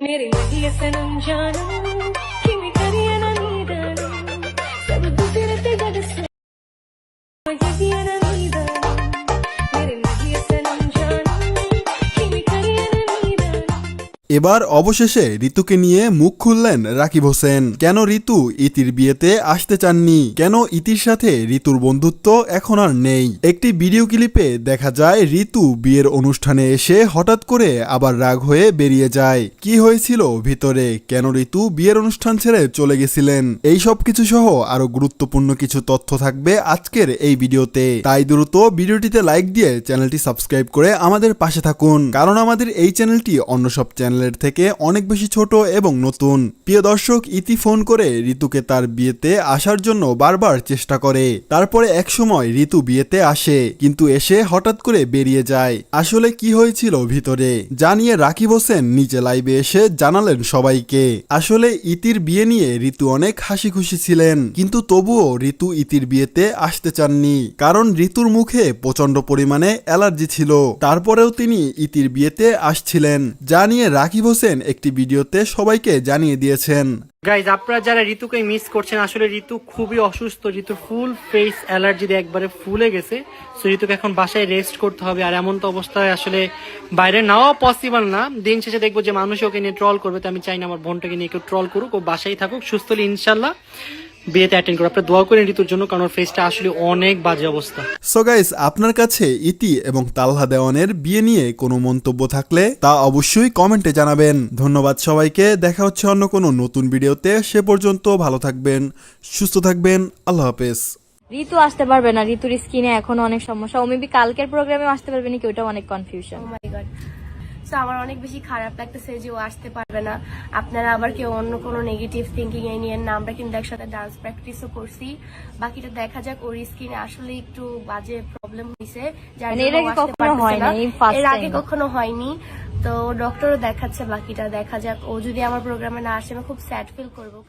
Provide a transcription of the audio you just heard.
मेरे नदिया सनम जानम किमी करिए ना नीदनम सब गुजरते जग से नदिया ना नीदनम मेरे नदिया सनम जानम किमी करिए ना नीदनम। এবার অবশেষে ঋতুকে নিয়ে মুখ খুললেন রাকিব হোসেন। কেন ঋতু ইতির বিয়েতে আসতে চাননি, কেন ইতির সাথে ঋতুর বন্ধুত্ব এখন আর নেই। একটি ভিডিও ক্লিপে দেখা যায় ঋতু বিয়ের অনুষ্ঠানে এসে হঠাৎ করে আবার রাগ হয়ে বেরিয়ে যায়। কি হয়েছিল ভিতরে, কেন ঋতু বিয়ের অনুষ্ঠান ছেড়ে চলে গেছিলেন, এই সব কিছু সহ আরো গুরুত্বপূর্ণ কিছু তথ্য থাকবে আজকের এই ভিডিওতে। তাই দ্রুত ভিডিওটিতে লাইক দিয়ে চ্যানেলটি সাবস্ক্রাইব করে আমাদের পাশে থাকুন, কারণ আমাদের এই চ্যানেলটি অন্য সব চ্যানেলের থেকে অনেক বেশি ছোট এবং নতুন। প্রিয় দর্শক, ইতি ফোন করে ঋতুকে তার বিয়েতে আসার জন্য বারবার চেষ্টা করে। তারপরে একসময় ঋতু বিয়েতে আসে, কিন্তু এসে হঠাৎ করে বেরিয়ে যায়। আসলে কি হয়েছিল ভিতরে জানিয়ে রাকিব হোসেন নিচে লাইভে এসে জানালেন সবাইকে। আসলে ইতির বিয়ে নিয়ে ঋতু অনেক হাসি খুশি ছিলেন, কিন্তু তবুও ঋতু ইতির বিয়েতে আসতে চাননি, কারণ ঋতুর মুখে প্রচন্ড পরিমাণে অ্যালার্জি ছিল। তারপরেও তিনি ইতির বিয়েতে আসছিলেন, জানিয়ে রাকিব হোসেন একটি ভিডিওতে সবাইকে জানিয়ে দিয়েছেন। গাইজ, আপনারা যারা ঋতুকে মিস করছেন, আসলে ঋতু খুবই অসুস্থ। ঋতুর ফুল ফেস অ্যালার্জি দিয়ে একবারে ফুলে গেছে। সো ঋতুকে এখন বাসায় রেস্ট করতে হবে। আর এমন তো অবস্থায় আসলে বাইরে নেওয়া পসিবল না। দিন শেষে দেখবো যে মানুষ ওকে নিয়ে ট্রল করবে, তো আমি চাই না আমার বোনটাকে নিয়ে কেউ ট্রল করুক। ও বাসায় থাকুক, সুস্থ হলে ইনশাল্লাহ বিয়েতে অ্যাটেন্ড করো। আপনারা দোয়া করেন ঋতুর জন্য, কারণ ওর ফেসটা আসলে অনেক বাজে অবস্থা। সো গাইস, আপনার কাছে ইতি এবং তালহা দেওয়ানের বিয়ে নিয়ে কোনো মন্তব্য থাকলে তা অবশ্যই কমেন্টে জানাবেন। ধন্যবাদ সবাইকে, দেখা হচ্ছে অন্য কোনো নতুন ভিডিওতে। সে পর্যন্ত ভালো থাকবেন, সুস্থ থাকবেন, আল্লাহ হাফেজ। ঋতু আসতে পারবে না, ঋতুর স্কিনে এখনো অনেক সমস্যা। ও মেবি কালকের প্রোগ্রামে আসতে পারবে নাকি, ওটা অনেক কনফিউশন। ও মাই গড, সো আমার অনেক বেশি খারাপ লাগতেছে যে ও আসতে পারবে না। আপনারা আবার কেউ অন্য কোনো নেগেটিভ থিঙ্কিং এ নিয়ে না। আমরা কিন্তু একসাথে ডান্স প্র্যাকটিসও করছি। বাকিটা দেখা যাক। ওর স্কিনে আসলে একটু বাজে প্রবলেম হয়েছে, যার মানে এর জন্য আগে ও আসতে কখনো পারতেছে হয় না। নাই, ফার্স্ট এর টাইম। আগে কখনো হয়নি, তো ডক্টরও দেখাচ্ছে। বাকিটা দেখা যাক। ও যদি আমার প্রোগ্রামে না আসে আমি খুব স্যাড ফিল করবো।